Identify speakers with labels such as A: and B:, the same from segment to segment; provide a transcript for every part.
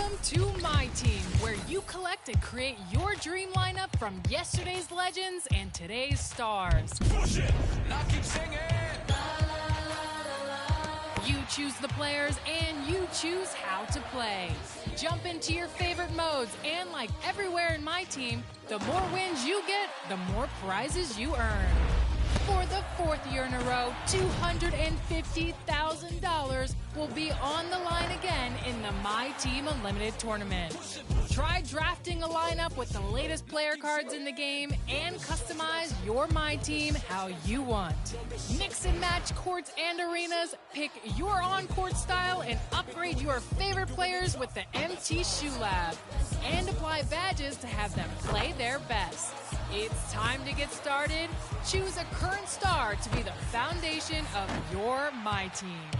A: Welcome to My Team, where you collect and create your dream lineup from yesterday's legends and today's stars.
B: Push it, now keep singing.
A: You choose the players and you choose how to play. Jump into your favorite modes, and like everywhere in My Team, the more wins you get, the more prizes you earn. For the fourth year in a row, $250,000 will be on the line again in the My Team Unlimited Tournament. Try drafting a lineup with the latest player cards in the game and customize your My Team how you want. Mix and match courts and arenas, pick your on-court style, and upgrade your favorite players with the MT Shoe Lab. And apply badges to have them play their best. It's time to get started. Choose a current star to be the foundation of your My Team.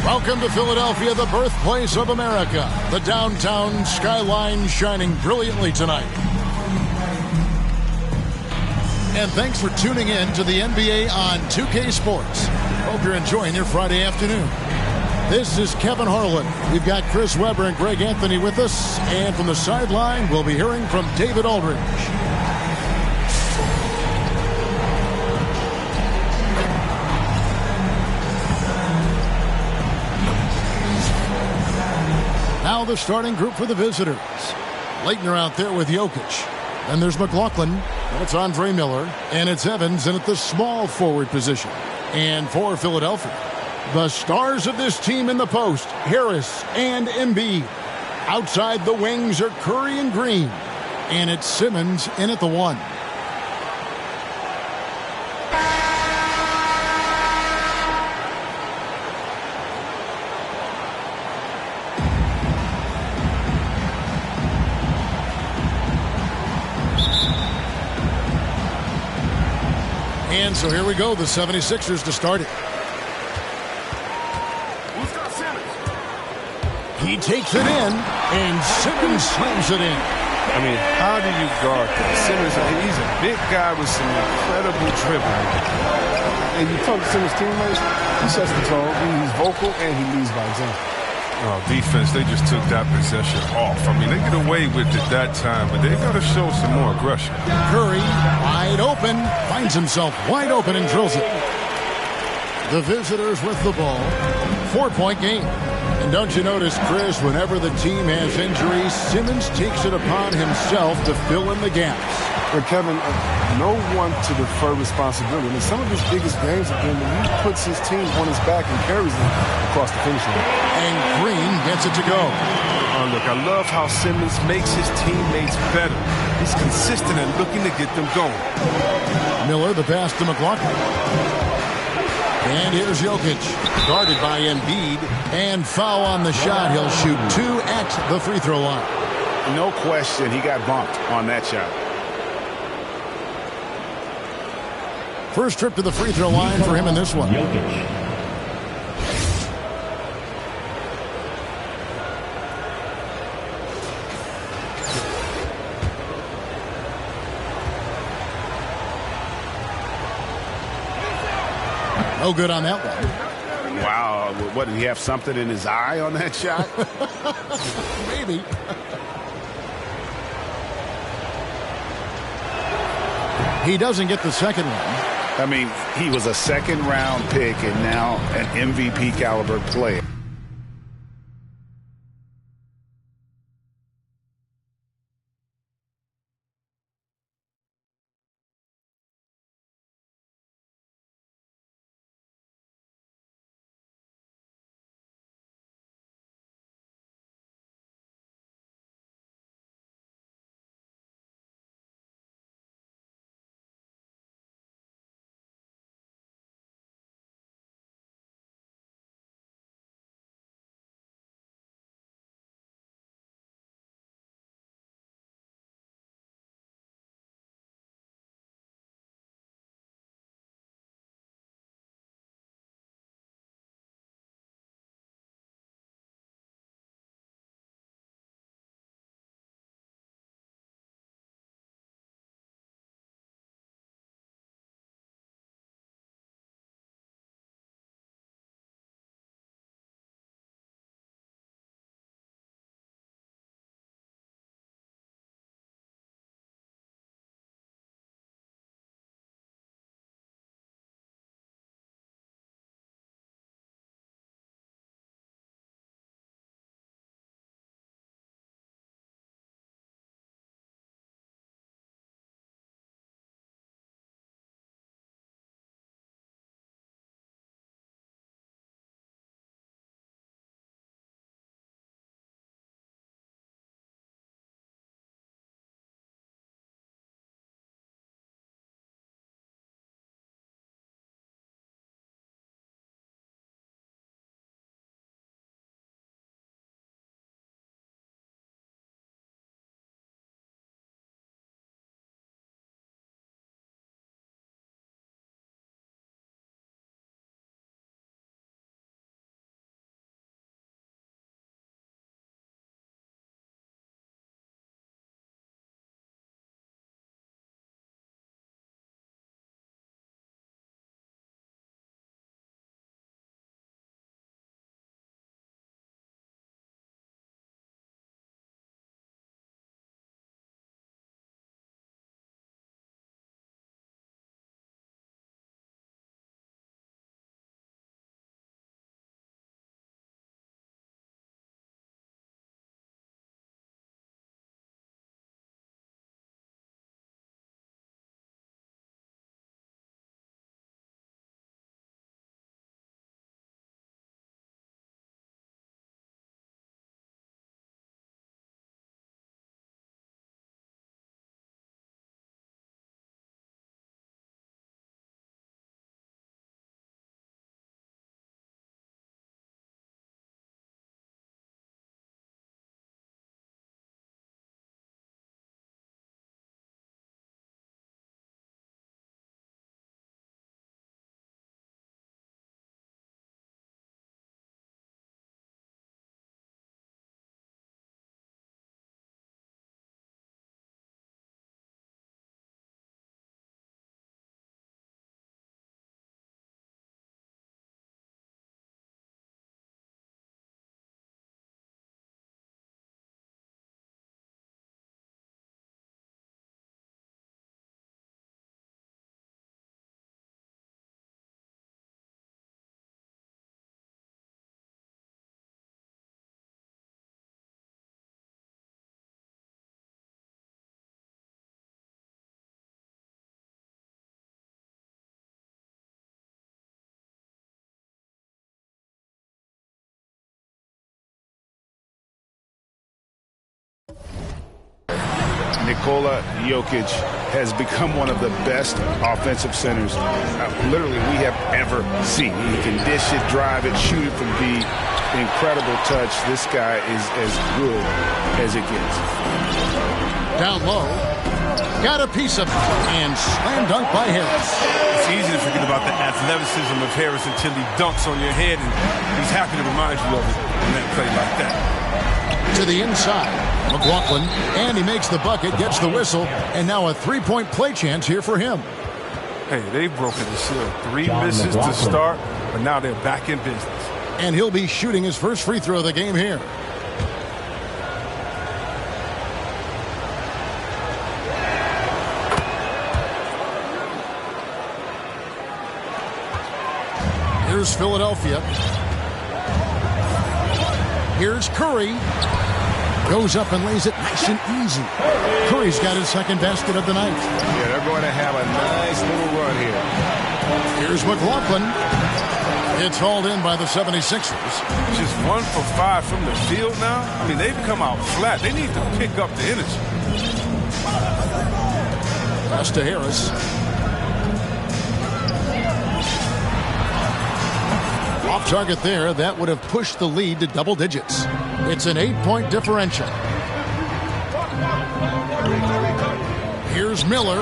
C: Welcome to Philadelphia, the birthplace of America. The downtown skyline shining brilliantly tonight. And thanks for tuning in to the NBA on 2K Sports. Hope you're enjoying your Friday afternoon. This is Kevin Harlan. We've got Chris Webber and Greg Anthony with us. And from the sideline, we'll be hearing from David Aldridge. Now the starting group for the visitors. Leitner out there with Jokic. Then there's McLaughlin. And it's Andre Miller. And it's Evans in at the small forward position. And for Philadelphia, the stars of this team in the post, Harris and Embiid. Outside the wings are Curry and Green. And it's Simmons in at the 1. And so here we go, the 76ers to start it.
D: Who's got Simmons?
C: He takes it in, and Simmons slams it in.
D: I mean, how do you guard that? Simmons, he's a big guy with some incredible dribbling. And you talk to Simmons' teammates, he sets the tone, he's vocal, and he leads by example.
E: Oh, defense, they just took that possession off. I mean, they get away with it that time, but they got to show some more aggression.
C: Curry, wide open, finds himself wide open and drills it. The visitors with the ball. 4-point game. And don't you notice, Chris, whenever the team has injuries, Simmons takes it upon himself to fill in the gaps.
D: But Kevin, no one to defer responsibility. I mean, some of his biggest games have been when he puts his team on his back and carries them across the finish line.
C: And Green gets it to go.
E: Oh, look, I love how Simmons makes his teammates better. He's consistent and looking to get them going.
C: Miller, the pass to McLaughlin. And here's Jokic, guarded by Embiid, and foul on the shot. He'll shoot 2 at the free throw line.
F: No question, he got bumped on that shot.
C: First trip to the free throw line for him in this one. No good on that one.
F: Wow, what, did he have something in his eye on that shot?
C: Maybe. He doesn't get the second one.
F: I mean, he was a second-round pick and now an MVP caliber player. Nikola Jokic has become one of the best offensive centers literally we have ever seen. He can dish it, drive it, shoot it from deep. Incredible touch. This guy is as good as it gets.
C: Down low. Got a piece of it. And slam dunk by Harris.
E: It's easy to forget about the athleticism of Harris until he dunks on your head, and he's happy to remind you of it in that play like that.
C: To the inside. McLaughlin, and he makes the bucket, gets the whistle, and now a three-point play chance here for him.
E: Hey, they've broken the seal. 3 misses to start, but now they're back in business.
C: And he'll be shooting his first free throw of the game here. Here's Philadelphia. Here's Curry. Goes up and lays it nice and easy. Curry's got his second basket of the night.
D: Yeah, they're going to have a nice little run here.
C: Here's McLaughlin. It's hauled in by the 76ers.
E: Just 1 for 5 from the field now. I mean, they've come out flat. They need to pick up the energy.
C: Pass to Harris. Off target there. That would have pushed the lead to double digits. It's an 8-point differential. Here's Miller.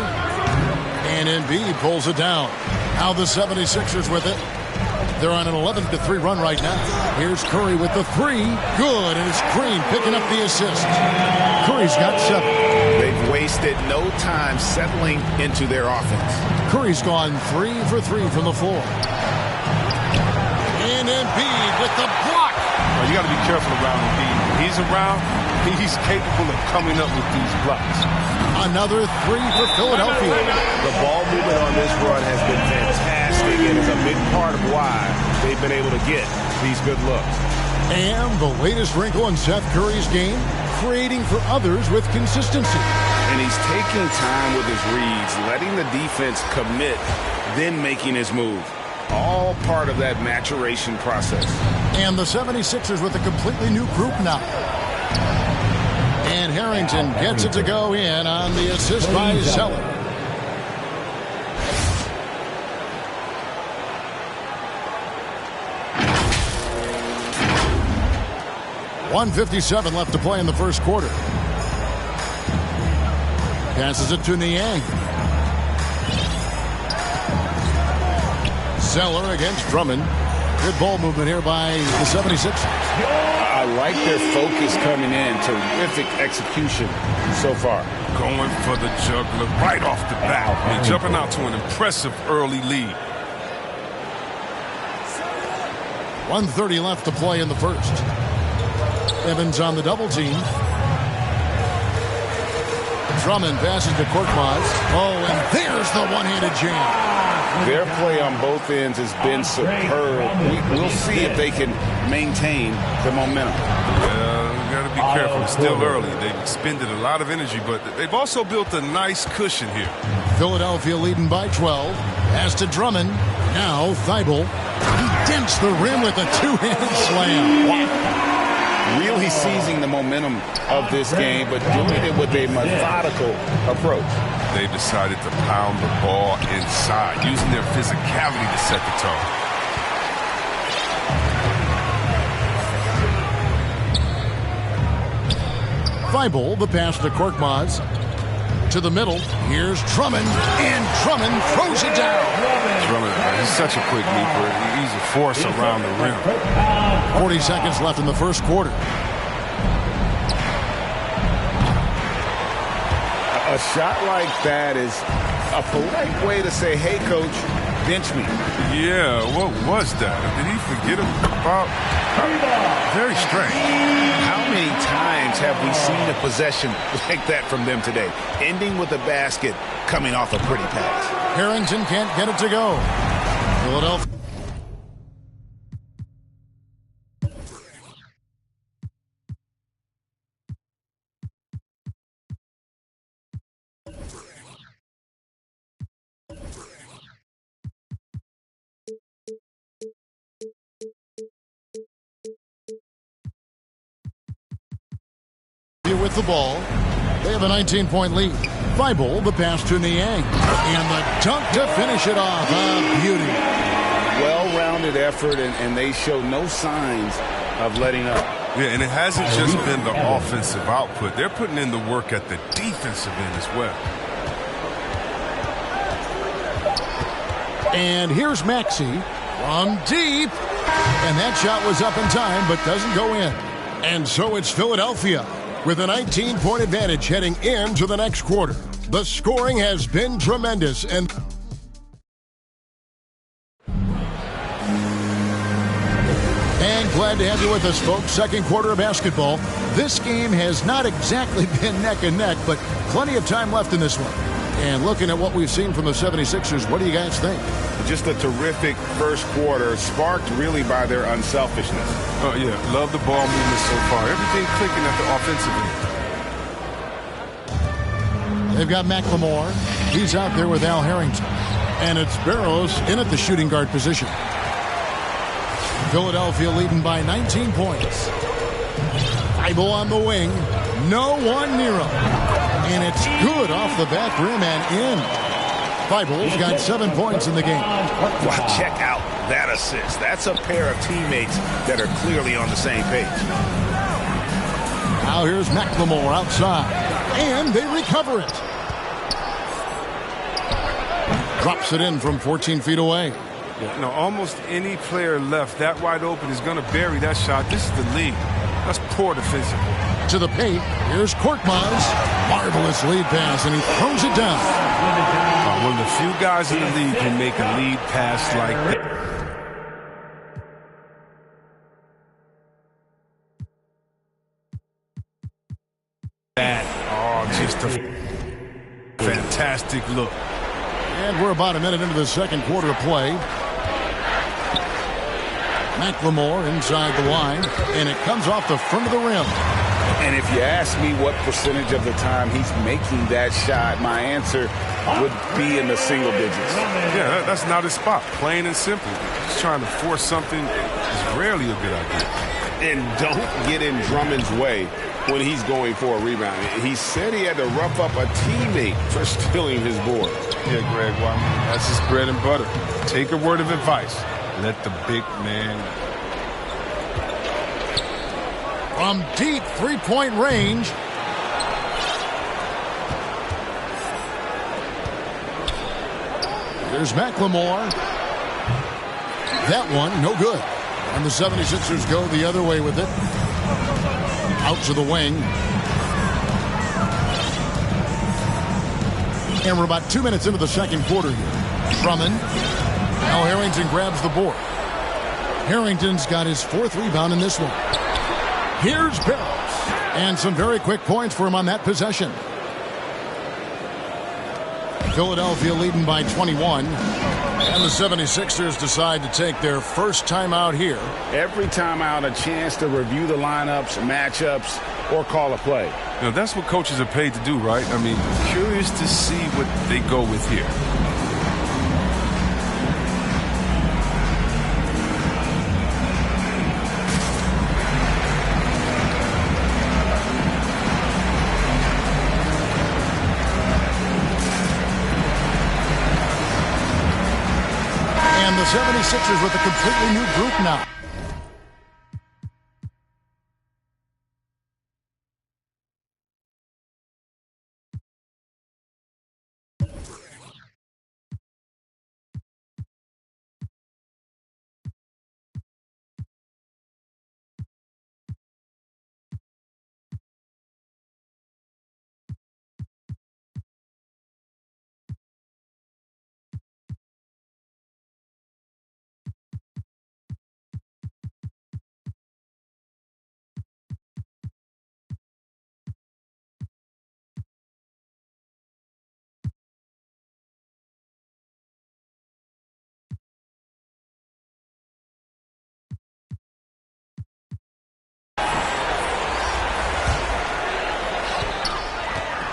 C: And Embiid pulls it down. Now the 76ers with it. They're on an 11-3 run right now. Here's Curry with the three. Good, and it's Green picking up the assist. Curry's got 7.
F: They've wasted no time settling into their offense.
C: Curry's gone 3 for 3 from the floor. And Embiid with the block.
E: Well, you got to be careful around Embiid. When he's around, he's capable of coming up with these blocks.
C: Another 3 for Philadelphia.
D: The ball movement on this run has been fantastic and is a big part of why they've been able to get these good looks.
C: And the latest wrinkle in Seth Curry's game, creating for others with consistency.
F: And he's taking time with his reads, letting the defense commit, then making his move. All part of that maturation process.
C: And the 76ers with a completely new group now. And Harrington gets it to go in on the assist by Zeller. .157 left to play in the first quarter. Passes it to Niang. Zeller against Drummond. Good ball movement here by the 76ers.
F: I like their focus coming in. Terrific execution so far.
E: Going for the juggler right off the bat. And jumping out to an impressive early lead.
C: 1:30 left to play in the first. Evans on the double team. Drummond passes to Korkmaz. Oh, and there's the one-handed jam.
F: Their play on both ends has been superb. We'll see if they can maintain the momentum.
E: You got to be careful. It's still early. They've expended a lot of energy, but they've also built a nice cushion here.
C: Philadelphia leading by 12. Pass to Drummond. Now Thibault. He dents the rim with a two-handed slam.
F: Wow. Really seizing the momentum of this game, but doing it with a methodical approach.
E: They've decided to pound the ball inside, using their physicality to set the tone.
C: Thibault, the pass to Korkmaz. To the middle. Here's Drummond, and Drummond throws it down.
E: Drummond, he's such a quick leaper. He's a force around the rim.
C: 40 seconds left in the first quarter.
F: A shot like that is a polite way to say, hey, coach, bench me.
E: Yeah, what was that? Did he forget about? Very strange.
F: How many times have we seen a possession like that from them today? Ending with a basket, coming off a pretty pass.
C: Harrington can't get it to go. Philadelphia. With the ball. They have a 19-point lead. Thibault, the pass to Niang. And the dunk to finish it off. A beauty.
F: Well-rounded effort, and they show no signs of letting up.
E: Yeah, and it hasn't just been the offensive output. They're putting in the work at the defensive end as well.
C: And here's Maxey from deep. And that shot was up in time, but doesn't go in. And so it's Philadelphia with a 19-point advantage heading into the next quarter. The scoring has been tremendous. And glad to have you with us, folks. Second quarter of basketball. This game has not exactly been neck and neck, but plenty of time left in this one. And looking at what we've seen from the 76ers, what do you guys think?
F: Just a terrific first quarter, sparked really by their unselfishness.
E: Oh, yeah. Love the ball movement so far. Everything clicking at the offensive end.
C: They've got McLemore. He's out there with Al Harrington. And it's Barrows in at the shooting guard position. Philadelphia leading by 19 points. Thibault on the wing. No one near him. And it's good off the back rim and in. Thibault's got 7 points in the game.
F: Wow, check out that assist. That's a pair of teammates that are clearly on the same page.
C: Now here's McLemore outside. And they recover it. Drops it in from 14 feet away.
E: Yeah, no, almost any player left that wide open is going to bury that shot. This is the league. That's poor defensive.
C: To the paint. Here's Korkmaz. Marvelous lead pass, and he throws it down.
E: One of the few guys in the league who make a lead pass like that. Oh, just a fantastic look.
C: And we're about a minute into the second quarter of play. McLemore inside the line, and it comes off the front of the rim.
F: And if you ask me what percentage of the time he's making that shot, my answer would be in the single digits.
E: Yeah, that's not his spot. Plain and simple. Just trying to force something is rarely a good idea.
D: And don't get in Drummond's way when he's going for a rebound. He said he had to rough up a teammate for stealing his board.
E: Yeah, Greg, well, I mean, that's his bread and butter. Take a word of advice. Let the big man.
C: From deep three-point range. There's McLemore. That one, no good. And the 76ers go the other way with it. Out to the wing. And we're about 2 minutes into the second quarter here. Drummond. Now Harrington grabs the board. Harrington's got his 4th rebound in this one. Here's Barrows. And some very quick points for him on that possession. Philadelphia leading by 21. And the 76ers decide to take their first timeout here.
F: Every timeout, a chance to review the lineups, matchups, or call a play.
E: You know, that's what coaches are paid to do, right? I mean, curious to see what they go with here.
C: And the 76ers with a completely new group now.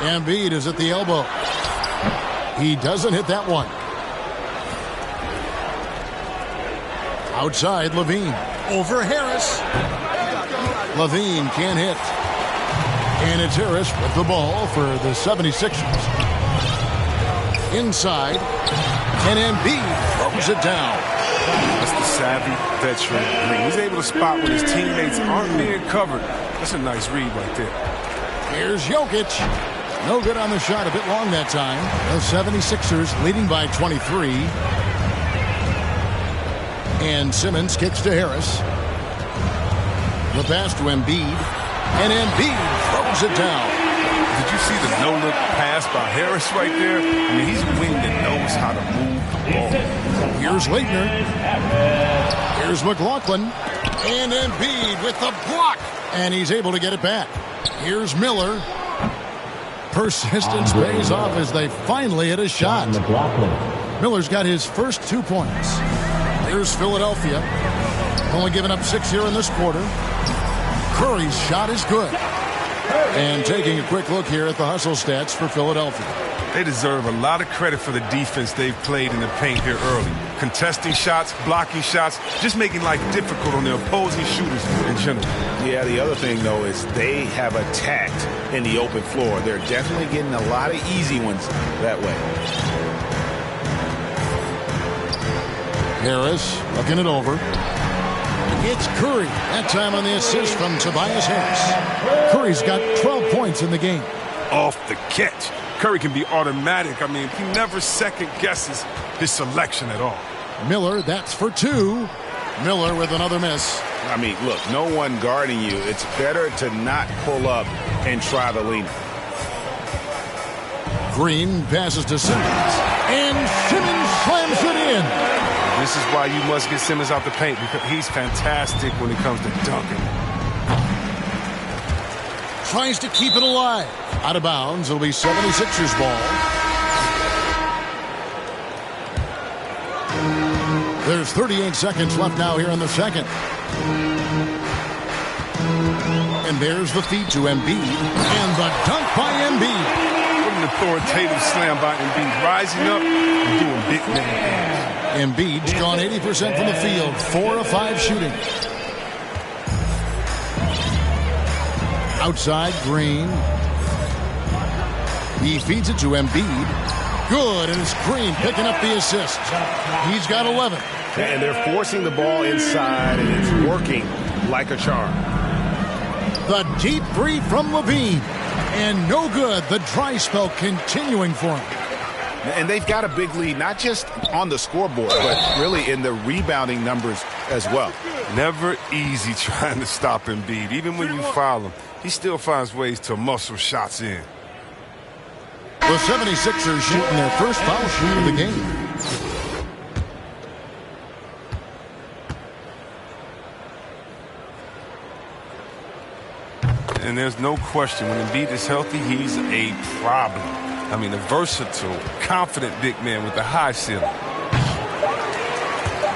C: Embiid is at the elbow. He doesn't hit that one. Outside, Levine. Over Harris. Levine can't hit. And it's Harris with the ball for the 76ers. Inside. And Embiid throws it down.
E: That's the savvy veteran Green. He's able to spot when his teammates aren't being covered. That's a nice read right there.
C: Here's Jokic. No good on the shot, a bit long that time. The 76ers leading by 23. And Simmons kicks to Harris. The pass to Embiid. And Embiid throws it down.
E: Did you see the no-look pass by Harris right there? I mean, he's a wing that knows how to move the ball.
C: Here's Leitner. Here's McLaughlin. And Embiid with the block. And he's able to get it back. Here's Miller. Persistence pays off as they finally hit a shot. Miller's got his first 2 points. Here's Philadelphia. Only giving up 6 here in this quarter. Curry's shot is good. And taking a quick look here at the hustle stats for Philadelphia.
E: They deserve a lot of credit for the defense they've played in the paint here early. Contesting shots, blocking shots, just making life difficult on the opposing shooters in general.
F: Yeah, the other thing, though, is they have attacked in the open floor. They're definitely getting a lot of easy ones that way.
C: Harris looking it over. It's Curry. That time on the assist from Tobias Harris. Curry's got 12 points in the game.
E: Off the catch. Curry can be automatic. I mean, he never second guesses his selection at all.
C: Miller, that's for 2. Miller with another miss.
F: I mean, look, no one guarding you. It's better to not pull up and try the leaner.
C: Green passes to Simmons. And Simmons slams it in.
E: This is why you must get Simmons out the paint, because he's fantastic when it comes to dunking.
C: Tries to keep it alive. Out of bounds. It'll be 76ers ball. There's 38 seconds left now here in the second. And there's the feed to Embiid. And the dunk by Embiid.
E: What an authoritative slam by Embiid. Rising up and doing big man things.
C: Embiid's gone 80% from the field. 4 of 5 shooting. Outside, Green. He feeds it to Embiid. Good, and it's Green picking up the assist. He's got 11.
F: And they're forcing the ball inside, and it's working like a charm.
C: The deep 3 from Levine. And no good. The dry spell continuing for him.
F: And they've got a big lead, not just on the scoreboard, but really in the rebounding numbers as well.
E: Never easy trying to stop Embiid. Even when you foul him, he still finds ways to muscle shots in.
C: The 76ers shooting their first foul shoot of the game.
E: And there's no question, when Embiid is healthy, he's a problem. I mean, a versatile, confident big man with a high ceiling.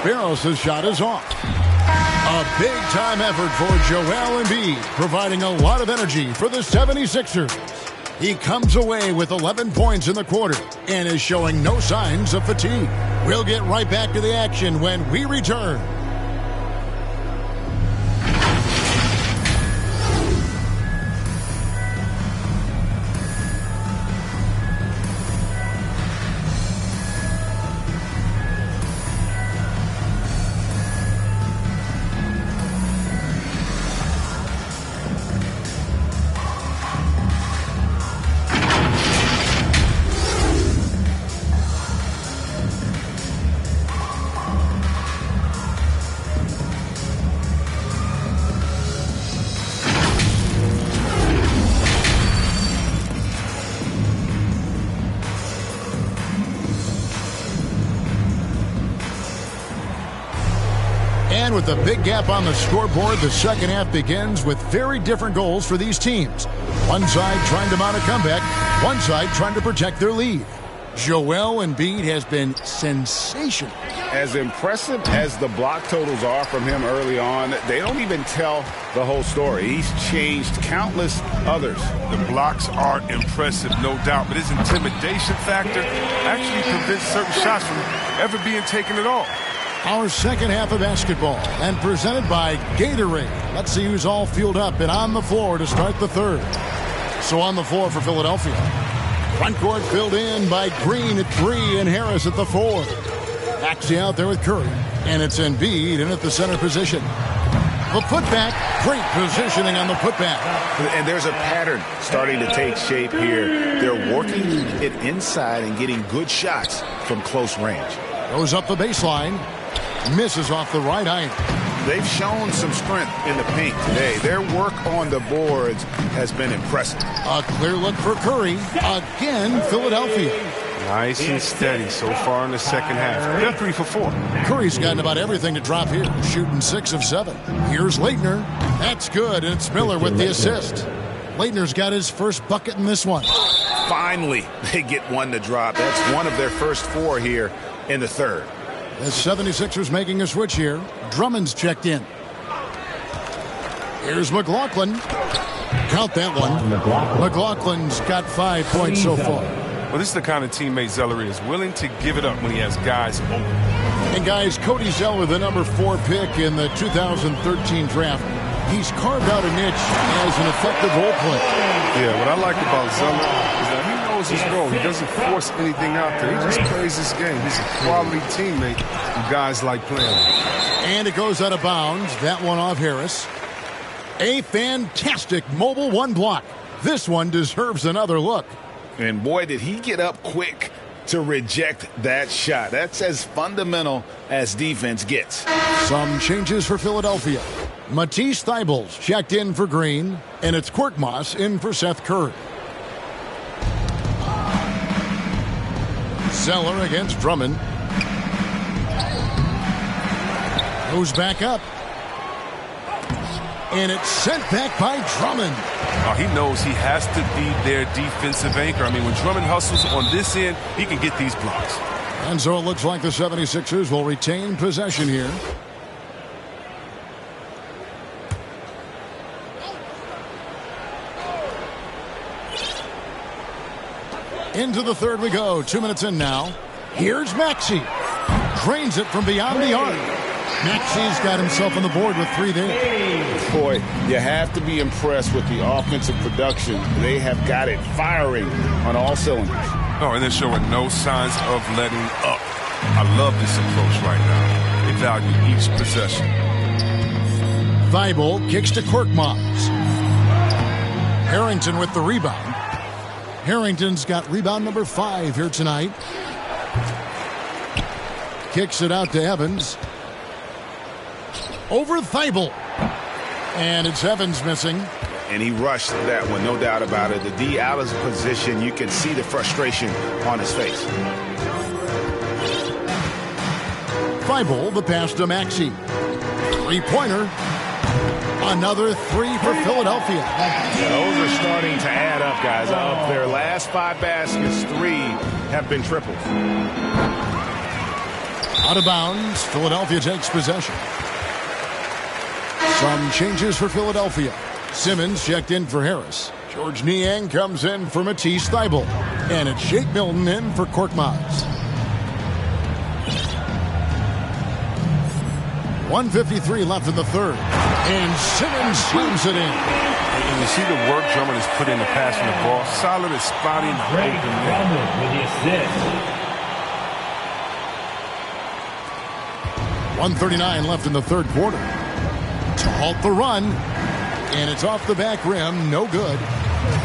C: Barros' shot is off. A big-time effort for Joel Embiid, providing a lot of energy for the 76ers. He comes away with 11 points in the quarter and is showing no signs of fatigue. We'll get right back to the action when we return. And with the big gap on the scoreboard, the second half begins with very different goals for these teams. One side trying to mount a comeback, one side trying to protect their lead. Joel Embiid has been sensational.
F: As impressive as the block totals are from him early on, they don't even tell the whole story. He's changed countless others.
E: The blocks are impressive, no doubt, but his intimidation factor actually prevents certain shots from ever being taken at all.
C: Our second half of basketball, and presented by Gatorade. Let's see who's all fueled up and on the floor to start the third. So on the floor for Philadelphia. Front court filled in by Green at 3 and Harris at the 4. Maxey out there with Curry. And it's Embiid in at the center position. The putback, great positioning on the putback.
F: And there's a pattern starting to take shape here. They're working it inside and getting good shots from close range.
C: Goes up the baseline. Misses off the right iron.
F: They've shown some strength in the paint today. Their work on the boards has been impressive.
C: A clear look for Curry. Again, Philadelphia.
E: Nice and steady so far in the second half. They're 3 for 4.
C: Curry's gotten about everything to drop here, shooting 6 of 7. Here's Leitner. That's good, and it's Miller with the assist. Leitner's got his first bucket in this one.
F: Finally, they get one to drop. That's one of their first 4 here in the third.
C: The 76ers making a switch here. Drummond's checked in. Here's McLaughlin. Count that one. McLaughlin's got 5 points so far.
E: Well, this is the kind of teammate Zeller is, willing to give it up when he has guys open.
C: And guys, Cody Zeller, the number 4 pick in the 2013 draft, he's carved out a niche as an effective role player.
E: Yeah, what I like about Zeller is that he knows his role. He doesn't force anything out there. He just plays his game. He's a quality teammate who guys like playing with.
C: And it goes out of bounds. That one off Harris. A fantastic mobile 1 block. This one deserves another look.
F: And boy, did he get up quick to reject that shot. That's as fundamental as defense gets.
C: Some changes for Philadelphia. Matisse Thybulle's checked in for Green, and it's Korkmaz in for Seth Curry. Zeller against Drummond. Goes back up. And it's sent back by Drummond.
E: He knows he has to be their defensive anchor. I mean, when Drummond hustles on this end, he can get these blocks.
C: And so it looks like the 76ers will retain possession here. Into the third we go. 2 minutes in now. Here's Maxey. Drains it from beyond the arc. Maxey's got himself on the board with 3 there.
F: Boy, you have to be impressed with the offensive production. They have got it firing on all cylinders.
E: Oh, and they're showing no signs of letting up. I love this approach right now. They value each possession.
C: Thybulle kicks to Korkmaz. Harrington with the rebound. Harrington's got rebound number 5 here tonight. Kicks it out to Evans. Over Thybulle. And it's Evans missing.
F: And he rushed that one, no doubt about it. The D out of position, you can see the frustration on his face.
C: Thybulle, the pass to Maxey. 3-pointer. Another 3 for Philadelphia.
F: Those are starting to add up, guys. Of their last 5 baskets, 3 have been triples.
C: Out of bounds, Philadelphia takes possession. Some changes for Philadelphia. Simmons checked in for Harris. George Niang comes in for Matisse Thybulle. And it's Shake Milton in for Korkmaz. 1:53 left in the third. And Simmons slams it in.
E: And you see the work Drummond has put in the passing the ball. Solid at spotting open man.
C: 1:39 left in the third quarter. To halt the run. And it's off the back rim. No good.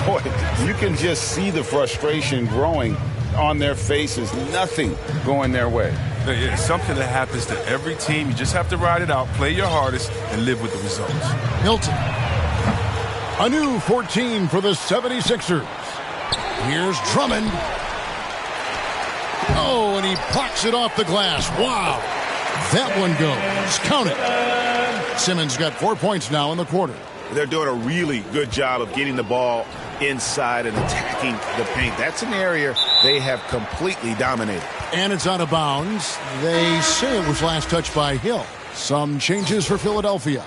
F: Boy, you can just see the frustration growing on their faces. Nothing going their way.
E: It's something that happens to every team. You just have to ride it out, play your hardest, and live with the results.
C: Milton. A new 14 for the 76ers. Here's Drummond. Oh, and he blocks it off the glass. Wow. That one goes. Count it. Simmons got 4 points now in the quarter.
F: They're doing a really good job of getting the ball inside and attacking the paint. That's an area they have completely dominated.
C: And it's out of bounds. They say it was last touched by Hill. Some changes for Philadelphia.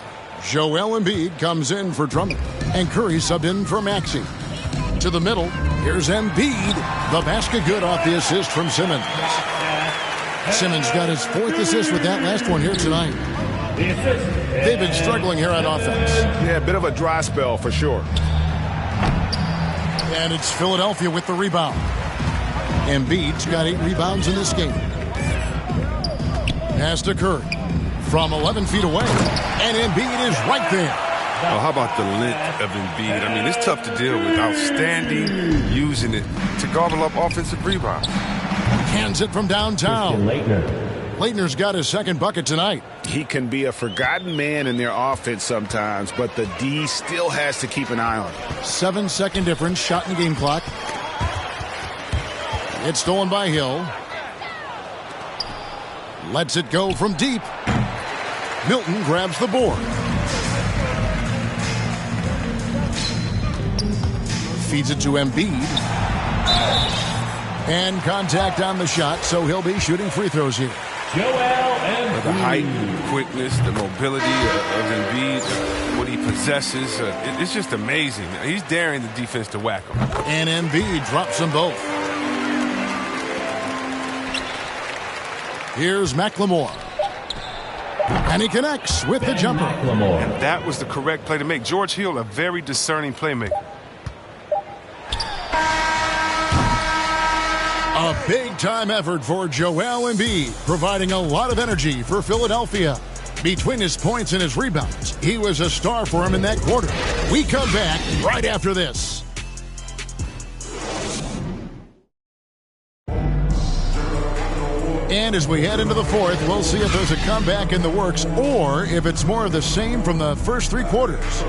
C: Joel Embiid comes in for Drummond. And Curry subbed in for Maxey. To the middle, here's Embiid. The basket good off the assist from Simmons. Simmons got his 4th assist with that last one here tonight. They've been struggling here on offense.
F: Yeah, a bit of a dry spell for sure.
C: And it's Philadelphia with the rebound. Embiid's got 8 rebounds in this game. Pass to Curry from 11 feet away. And Embiid is right there.
E: Oh, how about the length of Embiid? I mean, it's tough to deal with. Outstanding, using it to gobble up offensive rebounds.
C: Hands it from downtown. Leitner's got his second bucket tonight.
F: He can be a forgotten man in their offense sometimes, but the D still has to keep an eye on him.
C: 7-second difference, shot in game clock. It's stolen by Hill. Lets it go from deep. Milton grabs the board. Feeds it to Embiid. And contact on the shot, so he'll be shooting free throws here.
E: With the height, quickness, the mobility of Embiid, what he possesses, it's just amazing. He's daring the defense to whack him.
C: And Embiid drops them both. Here's McLemore. And he connects with the jumper.
E: And that was the correct play to make. George Hill, a very discerning playmaker.
C: A big-time effort for Joel Embiid, providing a lot of energy for Philadelphia. Between his points and his rebounds, he was a star for him in that quarter. We come back right after this. And as we head into the fourth, we'll see if there's a comeback in the works or if it's more of the same from the first 3 quarters.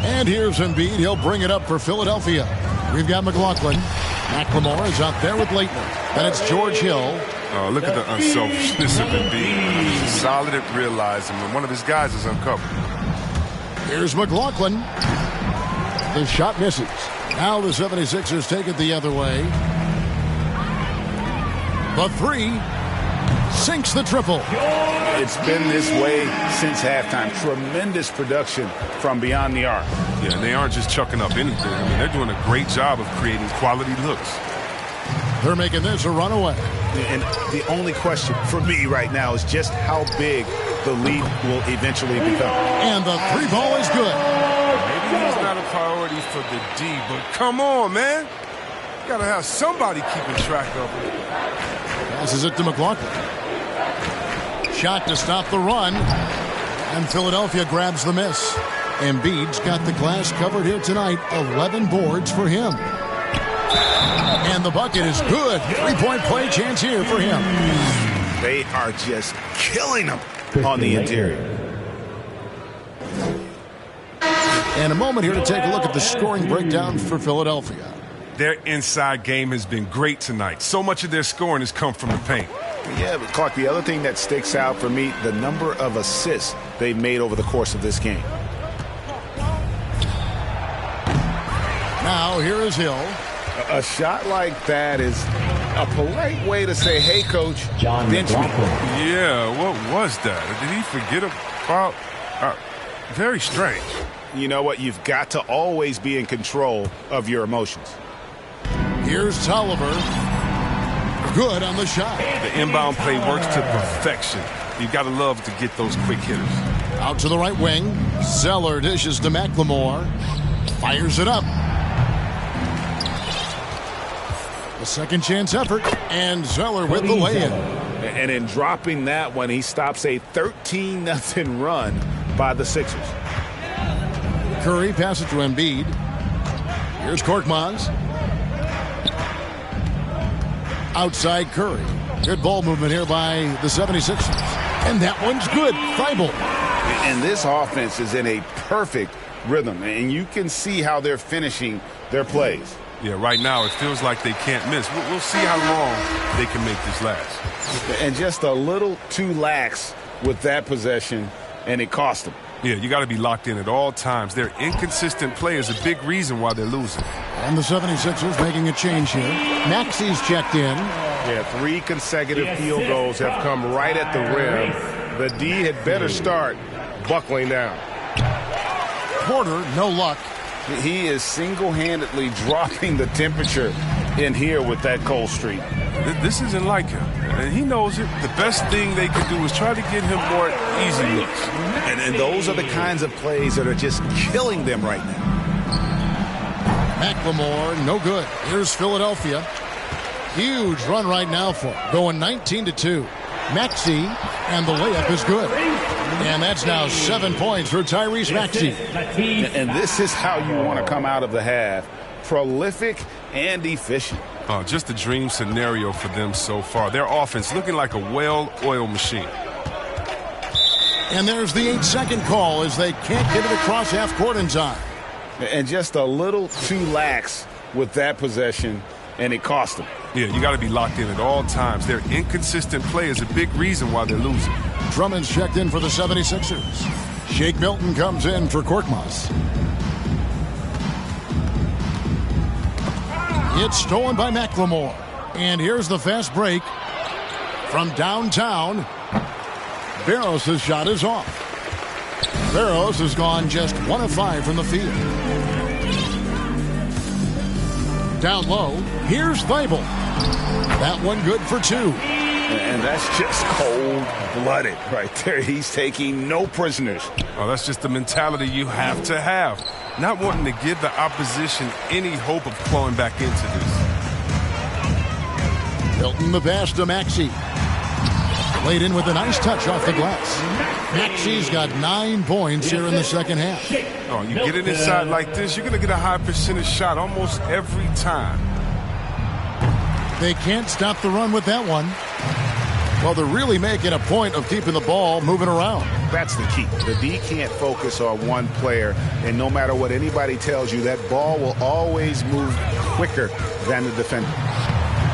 C: And here's Embiid. He'll bring it up for Philadelphia. We've got McLaughlin. McLemore is out there with Leitner. Then it's George Hill.
E: Oh, look at the unselfishness of Embiid. He's solid at realizing when one of his guys is uncovered.
C: Here's McLaughlin. His shot misses. Now the 76ers take it the other way. The 3 sinks the triple.
F: It's been this way since halftime. Tremendous production from beyond the arc.
E: Yeah, and they aren't just chucking up anything. I mean, they're doing a great job of creating quality looks.
C: They're making this a runaway.
F: And the only question for me right now is just how big the lead will eventually become.
C: And the 3 ball is good.
E: Maybe he's not a priority for the D, but come on, man. You got to have somebody keeping track of it.
C: Passes it to McLaughlin. Shot to stop the run. And Philadelphia grabs the miss. Embiid's got the glass covered here tonight. 11 boards for him. And the bucket is good. 3-point play chance here for him.
F: They are just killing them on the interior.
C: And a moment here to take a look at the scoring breakdown for Philadelphia.
E: Their inside game has been great tonight. So much of their scoring has come from the paint.
F: Yeah, but Clark, the other thing that sticks out for me, the number of assists they've made over the course of this game.
C: Now here is Hill.
F: A shot like that is a polite way to say, hey, coach, bench me.
E: Yeah, what was that? Did he forget about? Very strange.
F: You know what? You've got to always be in control of your emotions.
C: Here's Tolliver. Good on the shot.
E: The inbound play works to perfection. You've got to love to get those quick hitters.
C: Out to the right wing. Zeller dishes to McLemore. Fires it up. A second chance effort. And Zeller with the lay-in.
F: And in dropping that one, he stops a 13-0 run by the Sixers.
C: Curry passes to Embiid. Here's Korkmaz. Outside Curry. Good ball movement here by the 76ers. And that one's good. Thibault.
F: And this offense is in a perfect rhythm. And you can see how they're finishing their plays.
E: Yeah, right now it feels like they can't miss. We'll see how long they can make this last.
F: And just a little too lax with that possession, and it cost them.
E: Yeah, you got to be locked in at all times. Their inconsistent play is a big reason why they're losing.
C: And the 76ers making a change here. Maxi's checked in.
D: Yeah, 3 consecutive field goals have come right at the rim. The D had better start buckling down.
C: Porter, no luck.
F: He is single-handedly dropping the temperature in here with that cold streak.
E: This isn't like him. And he knows it. The best thing they can do is try to get him more easy looks.
F: And those are the kinds of plays that are just killing them right now.
C: McLemore, no good. Here's Philadelphia. Huge run right now for him, going 19-2. Maxey, and the layup is good. And that's now 7 points for Tyrese Maxey.
F: And this is how you want to come out of the half. Prolific and efficient.
E: Just a dream scenario for them so far. Their offense looking like a well-oiled machine.
C: And there's the 8-second call as they can't get it across half court in time.
F: And just a little too lax with that possession, and it cost them.
E: Yeah, you got to be locked in at all times. Their inconsistent play is a big reason why they're losing.
C: Drummond's checked in for the 76ers. Shake Milton comes in for Korkmaz. It's stolen by McLemore. And here's the fast break from downtown. Barros' shot is off. Barros has gone just 1 of 5 from the field. Down low, here's Thibault. That one good for 2.
F: And that's just cold-blooded right there. He's taking no prisoners.
E: Oh, that's just the mentality you have to have. Not wanting to give the opposition any hope of clawing back into this.
C: Milton the pass to Maxey. Laid in with a nice touch off the glass. Maxey's got 9 points here in the second half.
E: Oh, you get it inside like this, you're going to get a high percentage shot almost every time.
C: They can't stop the run with that one. Well, they're really making a point of keeping the ball moving around.
F: That's the key. The D can't focus on one player, and no matter what anybody tells you, that ball will always move quicker than the defender.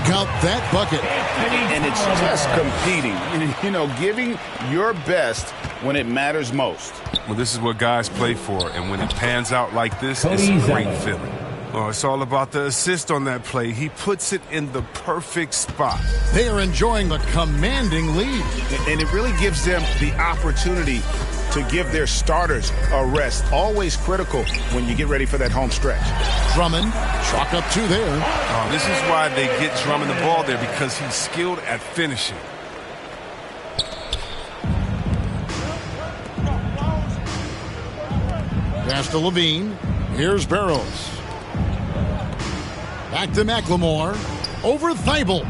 C: Count that bucket.
F: And it's just competing, you know, giving your best when it matters most.
E: Well, this is what guys play for, and when it pans out like this, it's a great feeling. Oh, it's all about the assist on that play. He puts it in the perfect spot.
C: They are enjoying the commanding lead.
F: And it really gives them the opportunity to give their starters a rest. Always critical when you get ready for that home stretch.
C: Drummond, chalk up 2 there.
E: Oh, this is why they get Drummond the ball there, because he's skilled at finishing.
C: Pass to Levine. Here's Barros. Back to McLemore. Over Thibault.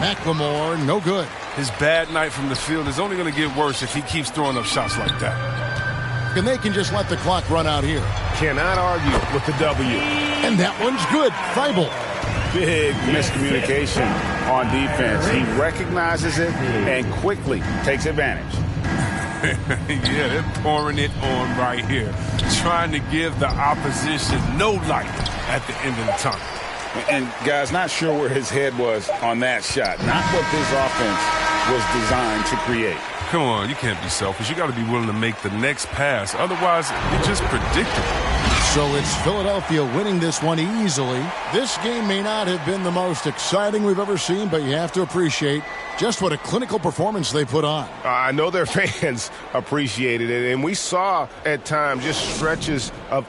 C: McLemore, no good.
E: His bad night from the field is only going to get worse if he keeps throwing up shots like that.
C: And they can just let the clock run out here.
D: Cannot argue with the W.
C: And that one's good. Thibault.
F: Big miscommunication on defense. He recognizes it and quickly takes advantage.
E: Yeah, they're pouring it on right here. Trying to give the opposition no light at the end of the tunnel.
F: And, guys, not sure where his head was on that shot. Not what this offense was designed to create.
E: Come on, you can't be selfish. You got to be willing to make the next pass. Otherwise, you're just predictable.
C: So it's Philadelphia winning this one easily. This game may not have been the most exciting we've ever seen, but you have to appreciate just what a clinical performance they put on.
D: I know their fans appreciated it, and we saw at times just stretches of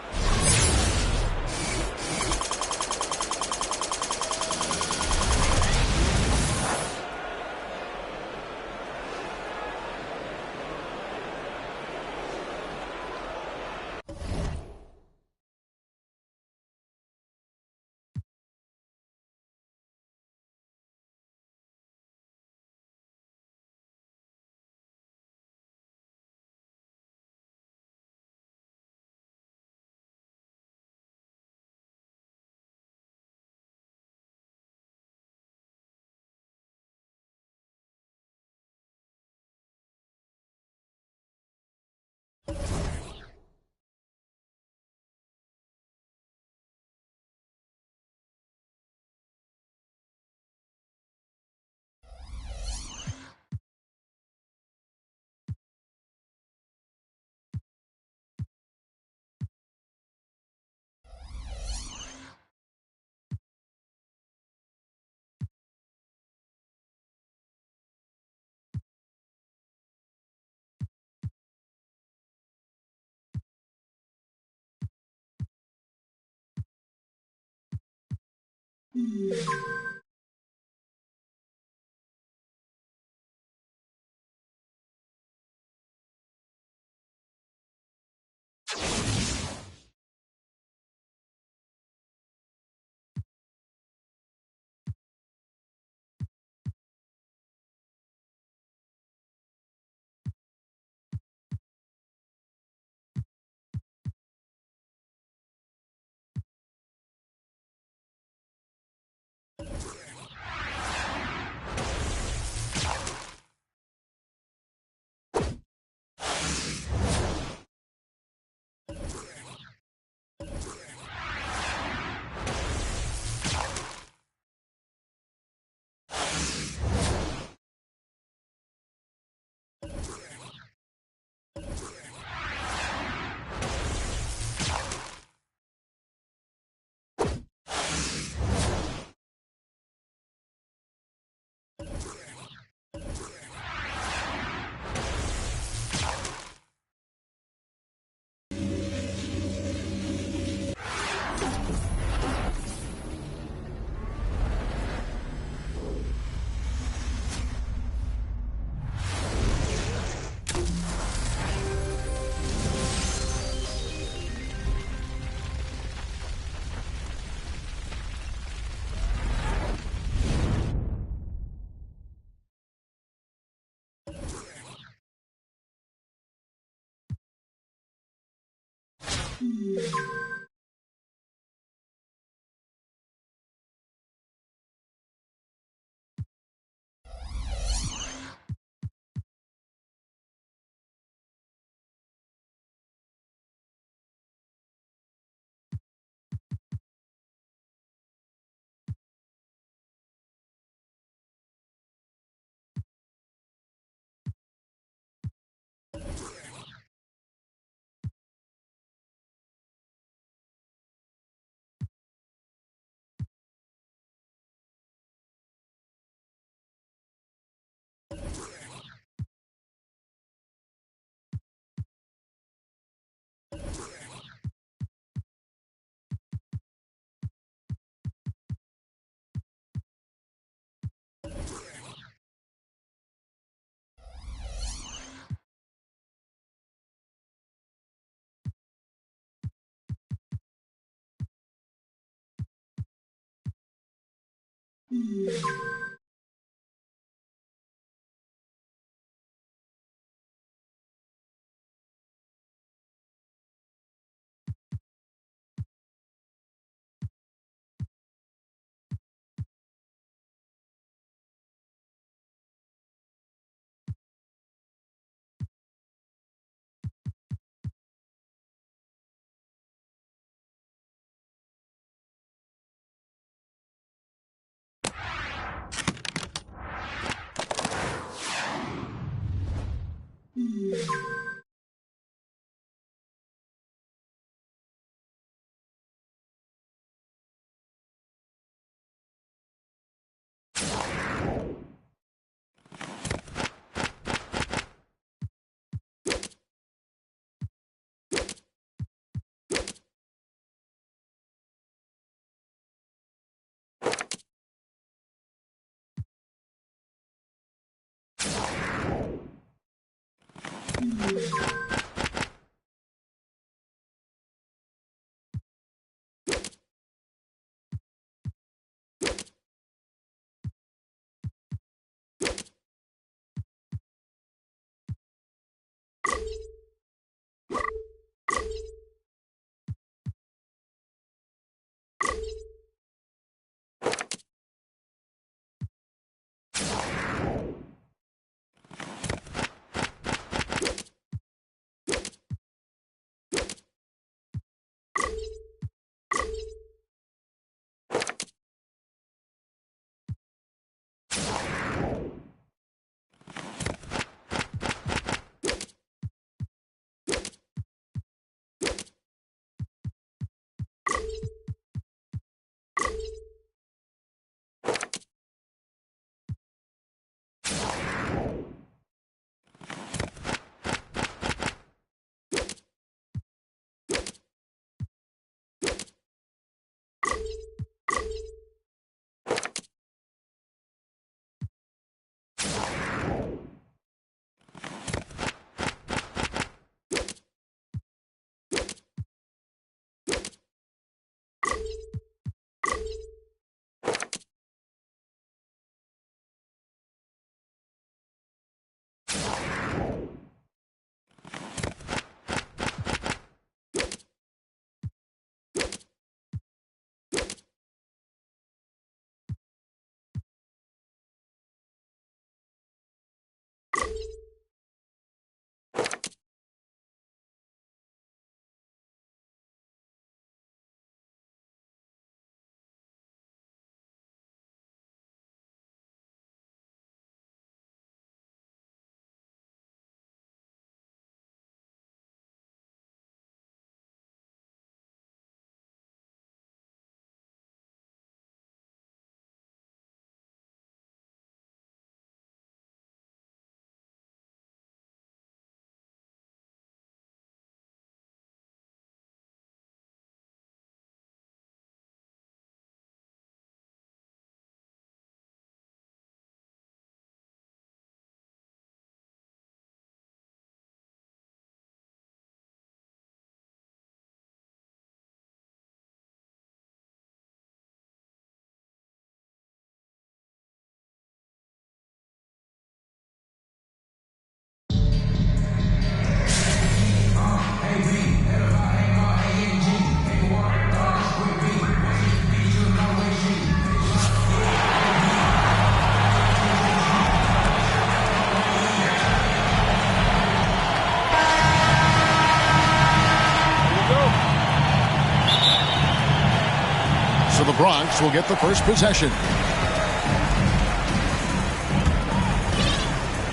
C: the Bronx will get the first possession.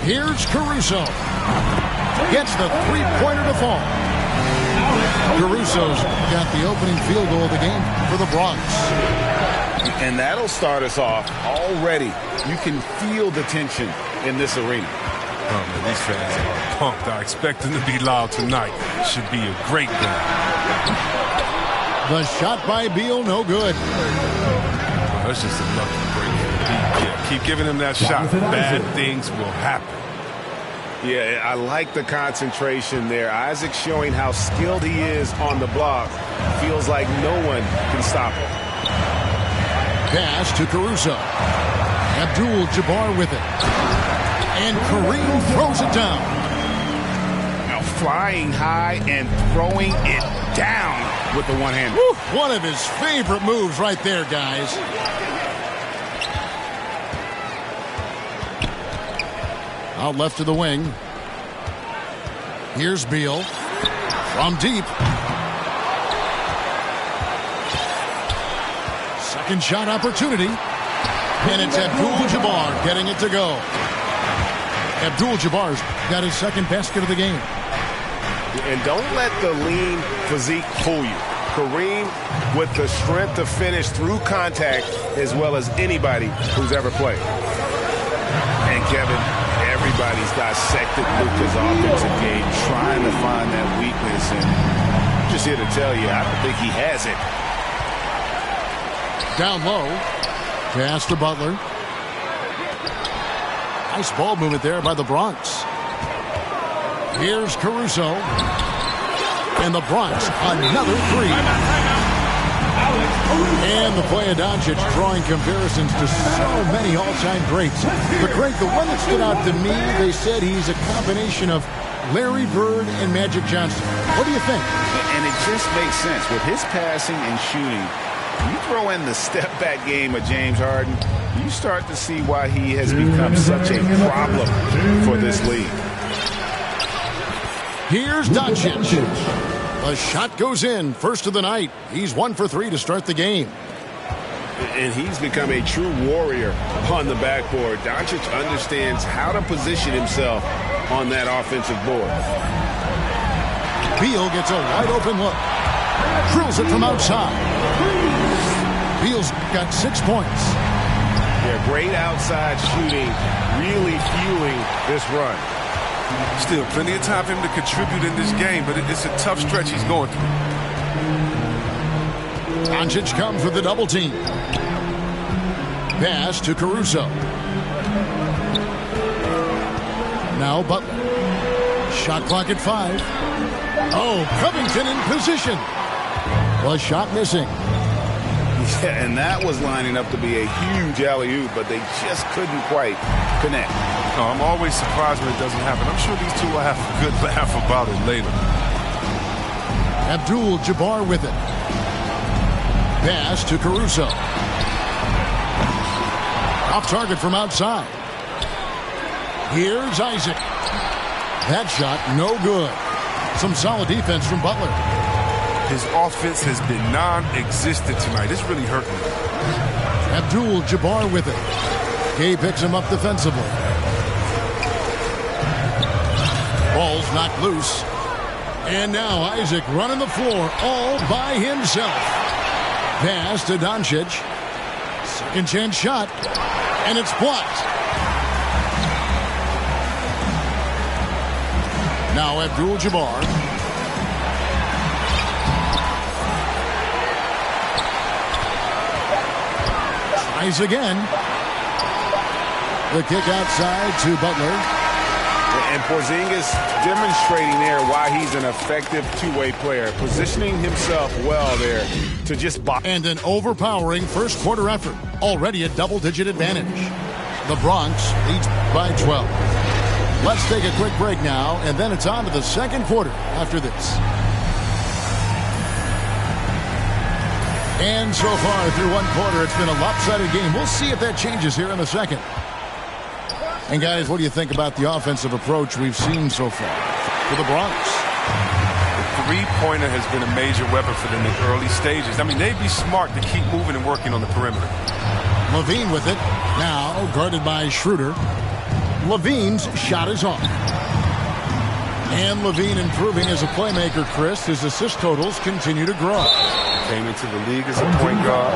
C: Here's Caruso. Gets the three-pointer to fall. Caruso's got the opening field goal of the game for the Bronx.
F: And that'll start us off already. You can feel the tension in this arena.
E: Oh, man, these fans are pumped. I expect them to be loud tonight. Should be a great game.
C: The shot by Beal, no good.
E: Oh, that's just a lucky break. Yeah, keep giving him that shot. Bad things will happen.
F: Yeah, I like the concentration there. Isaac showing how skilled he is on the block. Feels like no one can stop him.
C: Pass to Caruso. Abdul-Jabbar with it. And Kareem throws it down.
F: Now flying high and throwing it down with the one hand.
C: One of his favorite moves right there, guys. Out left to the wing. Here's Beal. From deep. Second shot opportunity. And it's Abdul-Jabbar getting it to go. Abdul-Jabbar's got his second basket of the game.
F: And don't let the lean physique fool you. Kareem with the strength to finish through contact as well as anybody who's ever played. And Kevin, everybody's dissected Luka's offensive game, trying to find that weakness. And I'm just here to tell you, I don't think he has it.
C: Down low. Pass to Butler. Nice ball movement there by the Bronx. Here's Caruso. And the Bronx, another three. And the play of Doncic drawing comparisons to so many all-time greats. But Greg, the one that stood out to me, they said he's a combination of Larry Bird and Magic Johnson. What do you think?
F: And it just makes sense. With his passing and shooting, you throw in the step-back game of James Harden, you start to see why he has become such a problem for this league.
C: Here's Doncic. The shot goes in. First of the night. He's 1 for 3 to start the game.
F: And he's become a true warrior on the backboard. Doncic understands how to position himself on that offensive board.
C: Beal gets a wide open look. Drills it from outside. Beal's got 6 points.
F: Yeah, great outside shooting, really fueling this run.
E: Still plenty of time for him to contribute in this game, but it's a tough stretch he's going through.
C: Doncic comes with the double team. Pass to Caruso. Now Butler. Shot clock at 5. Oh, Covington in position. Was shot missing.
F: Yeah, and that was lining up to be a huge alley-oop, but they just couldn't quite connect.
E: No, I'm always surprised when it doesn't happen. I'm sure these two will have a good laugh about it later.
C: Abdul-Jabbar with it. Pass to Caruso. Off target from outside. Here's Isaac. That shot, no good. Some solid defense from Butler.
E: His offense has been non-existent tonight. It's really hurting him.
C: Abdul-Jabbar with it. Kay picks him up defensively. Ball's knocked loose. And now Isaac running the floor all by himself. Pass to Doncic. Second chance shot. And it's blocked. Now Abdul-Jabbar. Tries again. The kick outside to Butler.
F: And Porzingis demonstrating there why he's an effective two-way player, positioning himself well there to just box.
C: And an overpowering first quarter effort, already a double-digit advantage. The Bronx leads by 12. Let's take a quick break now, and then it's on to the second quarter after this. And so far through one quarter, it's been a lopsided game. We'll see if that changes here in a second. And guys, what do you think about the offensive approach we've seen so far for the Bronx?
E: three-pointer has been a major weapon for them in early stages. I mean, they'd be smart to keep moving and working on the perimeter.
C: Levine with it. Now guarded by Schroeder. Levine's shot is off. And Levine improving as a playmaker, Chris. His assist totals continue to grow.
E: Came into the league as a point guard.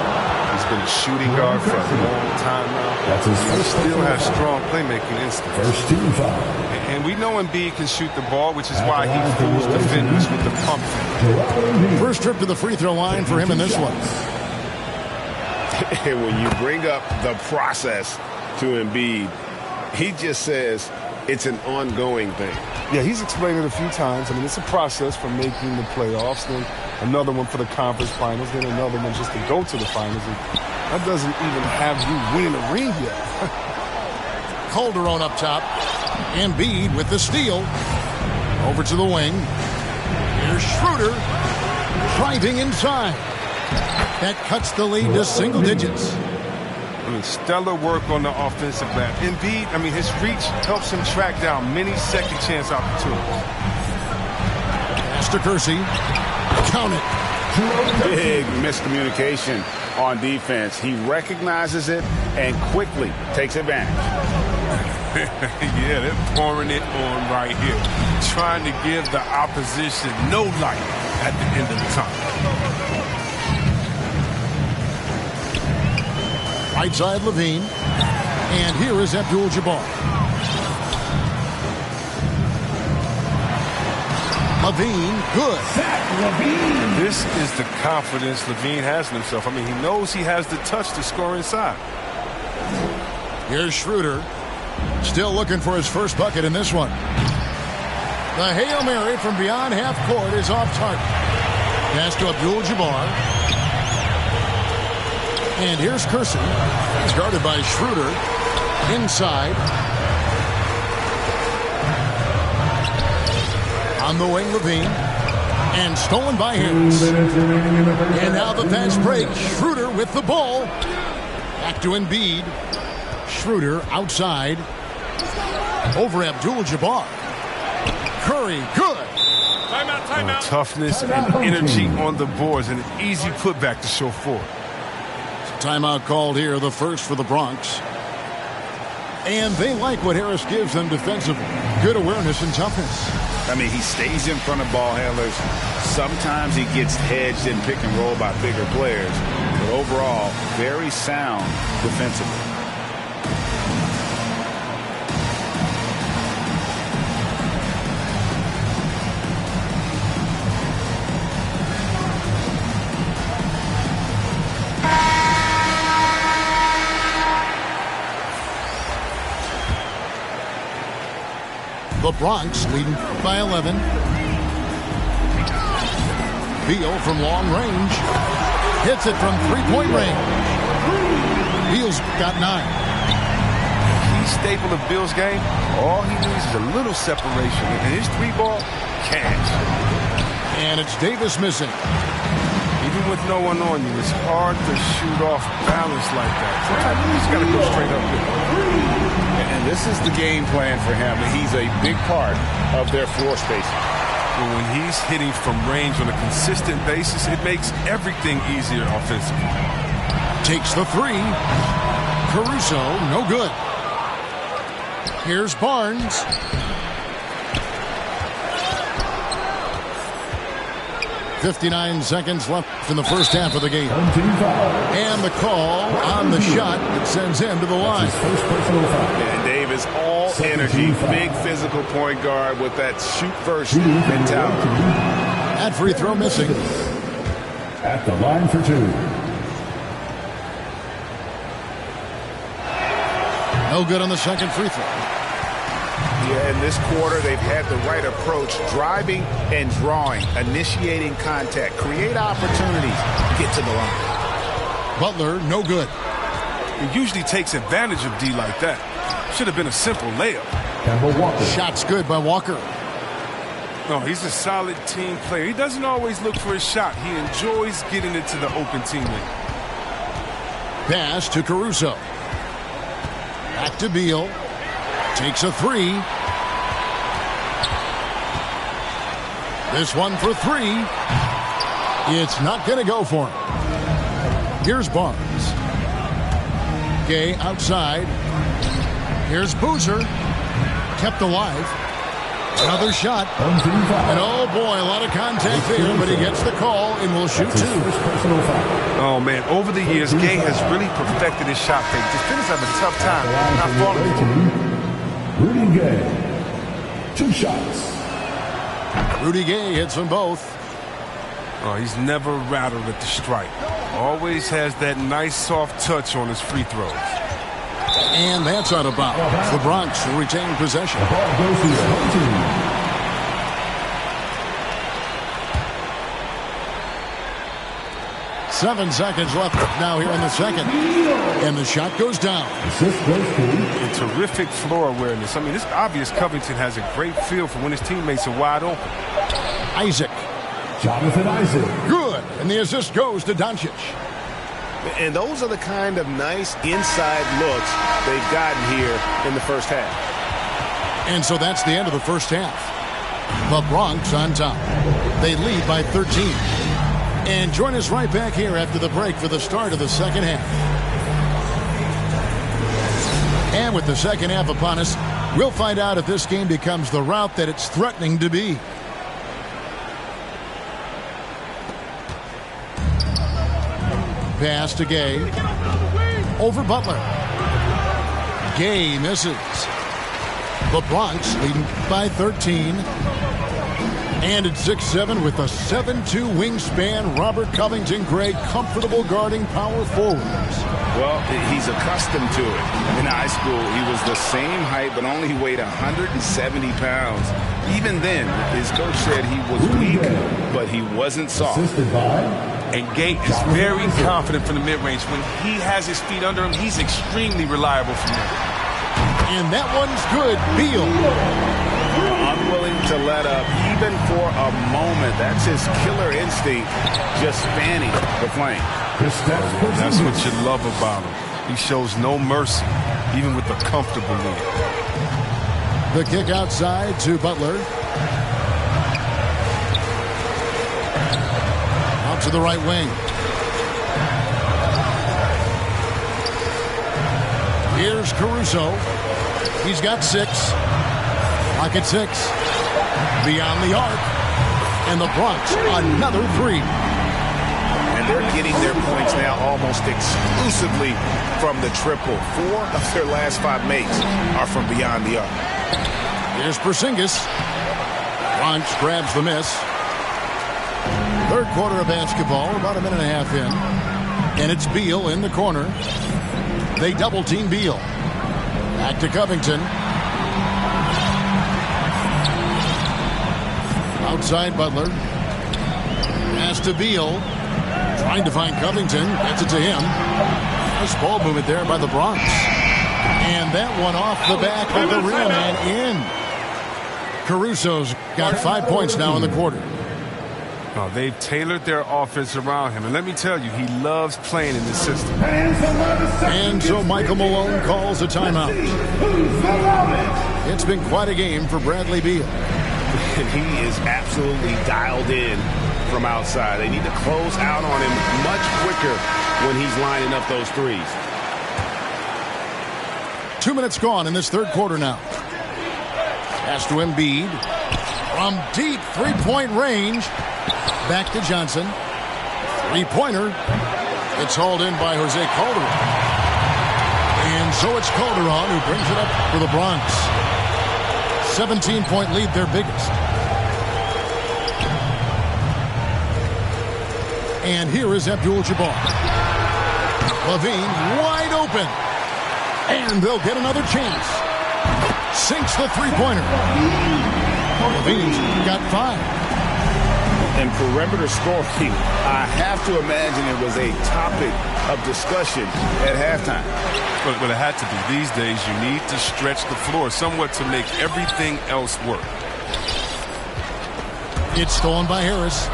E: He's been a shooting guard for a long time now. He still has strong playmaking instincts.
G: First team foul.
E: And we know Embiid can shoot the ball, which is why he fools defenders with the pump.
C: First trip to the free throw line for him in this one.
F: When you bring up the process to Embiid, he just says it's an ongoing thing.
D: Yeah, he's explained it a few times. I mean, it's a process from making the playoffs, then another one for the conference finals, then another one just to go to the finals. And that doesn't even have you winning a ring yet.
C: Calderon up top. Embiid with the steal. Over to the wing. Here's Schroeder driving inside. That cuts the lead to single digits.
E: I mean, stellar work on the offensive glass. Embiid, I mean, his reach helps him track down many second chance opportunities.
C: Pass to Kersey. Count it.
F: Big miscommunication on defense. He recognizes it and quickly takes advantage.
E: Yeah, they're pouring it on right here. Trying to give the opposition no light at the end of the time.
C: Right side Levine. And here is Abdul-Jabbar. Levine, good.
E: This is the confidence Levine has in himself. I mean, he knows he has the touch to score inside.
C: Here's Schroeder. Still looking for his first bucket in this one. The Hail Mary from beyond half court is off target. Pass to Abdul-Jabbar. And here's Kersey. He's guarded by Schroeder. Inside. On the wing, Levine. And stolen by Harris. And now the fast break. Schroeder with the ball. Back to Embiid. Schroeder outside. Over Abdul-Jabbar. Curry, good.
E: Timeout. Toughness and energy on the boards and an easy putback to show forward.
C: Timeout called here, the first for the Bronx. And they like what Harris gives them defensively. Good awareness and toughness.
F: I mean, he stays in front of ball handlers. Sometimes he gets hedged in pick and roll by bigger players. But overall, very sound defensively.
C: The Bronx leading by 11. Beal from long range. Hits it from three-point range. Beal's got 9.
E: Key staple of Beal's game, all he needs is a little separation. And his three-ball, cash.
C: And it's Davis missing.
E: Even with no one on you, it's hard to shoot off balance like that. Sometimes you just got to go straight up there.
F: And this is the game plan for him. He's a big part of their floor spacing.
E: But when he's hitting from range on a consistent basis, it makes everything easier offensively.
C: Takes the three. Caruso, no good. Here's Barnes. .59 seconds left in the first half of the game. And the call on the shot that sends him to the line.
F: And Davis, all energy, big physical point guard with that shoot-first mentality.
C: That free throw missing.
G: At the line for 2.
C: No good on the second free throw.
F: Yeah, in this quarter, they've had the right approach, driving and drawing, initiating contact, create opportunities, get to the line.
C: Butler, no good.
E: He usually takes advantage of D like that. Should have been a simple layup.
C: Shot's good by Walker.
E: No, he's a solid team player. He doesn't always look for his shot. He enjoys getting it to the open teammate.
C: Pass to Caruso. Back to Beal. Takes a three. This one for three. It's not going to go for him. Here's Barnes. Gay outside. Here's Boozer. Kept alive. Another shot. And oh boy, a lot of contact there, but he gets the call and will shoot two.
E: Oh man, over the years, Gay has really perfected his shot fake. Defenders have a tough time not falling for him.
G: Rudy Gay. 2 shots.
C: Rudy Gay hits them both.
E: Oh, he's never rattled at the strike. Always has that nice soft touch on his free throws.
C: And that's out of bounds. The Bronx will retain possession.
G: The ball goes to the home team.
C: 7 seconds left now here in the second. And the shot goes down.
E: And terrific floor awareness. I mean, it's obvious Covington has a great feel for when his teammates are wide open.
C: Isaac.
G: Jonathan Isaac.
C: Good. And the assist goes to Doncic.
F: And those are the kind of nice inside looks they've gotten here in the first half.
C: And so that's the end of the first half. The Bronx on top. They lead by 13. And join us right back here after the break for the start of the second half. And with the second half upon us, we'll find out if this game becomes the route that it's threatening to be. Pass to Gay. Over Butler. Gay misses. The Bronx leading by 13. And at 6'7" with a 7'2" wingspan, Robert Covington, great, comfortable guarding power forwards.
F: Well, he's accustomed to it. In high school, he was the same height, but only weighed 170 pounds. Even then, his coach said he was weak, but he wasn't soft.
E: And Gay is very confident from the mid-range. When he has his feet under him, he's extremely reliable from there.
C: And that one's good. Beal.
F: Unwilling to let up, even for a moment. That's his killer instinct, just fanning the flame.
E: That's what you love about him. He shows no mercy, even with a comfortable lead.
C: The kick outside to Butler. Out to the right wing. Here's Caruso. He's got 6. Lock at 6. Beyond the arc. And the Bronx, another 3.
F: And they're getting their points now almost exclusively from the triple. 4 of their last 5 makes are from beyond the arc.
C: Here's Porzingis. Bronx grabs the miss. Third quarter of basketball, about a minute and a half in. And it's Beal in the corner. They double team Beal. Back to Covington. Outside Butler. Pass to Beal. Trying to find Covington. Gets it to him. Nice ball movement there by the Bronx. And that one off the back of the rim and in. Caruso's got 5 points now in the quarter.
E: Oh, they've tailored their offense around him. And let me tell you, he loves playing in this system.
C: And so Michael Malone calls a timeout. It's been quite a game for Bradley Beal.
F: And he is absolutely dialed in from outside. They need to close out on him much quicker when he's lining up those threes.
C: 2 minutes gone in this third quarter now. Pass to Embiid. From deep three-point range. Back to Johnson. Three-pointer. It's hauled in by Jose Calderon. And so it's Calderon who brings it up for the Bronx. 17-point lead, their biggest. And here is Abdul-Jabbar. Levine wide open. And they'll get another chance. Sinks the three-pointer. Levine's got 5.
F: And perimeter scoring, I have to imagine it was a topic of discussion at halftime.
E: But it had to be. These days, you need to stretch the floor somewhat to make everything else work.
C: It's stolen by Harris.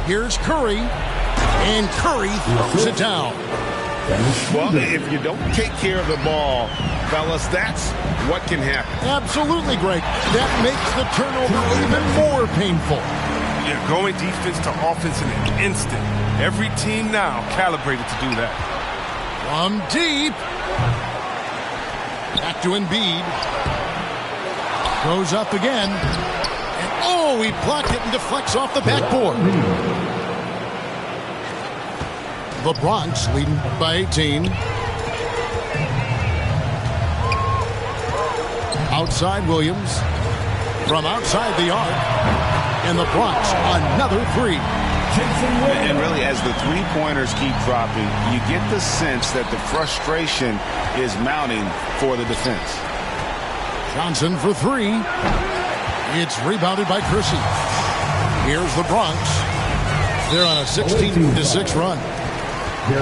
C: Here's Curry. And Curry throws it down.
F: Well, if you don't take care of the ball, fellas, that's what can happen.
C: Absolutely, Greg. That makes the turnover even more painful.
E: Yeah, going defense to offense in an instant. Every team now calibrated to do that.
C: From deep. Back to Embiid. Goes up again. And oh, he blocked it and deflects off the backboard. The Bronx leading by 18. Outside Williams. From outside the arc. And the Bronx, another three.
F: And really, as the three-pointers keep dropping, you get the sense that the frustration is mounting for the defense.
C: Johnson for three. It's rebounded by Kersey. Here's the Bronx. They're on a 16-6 run.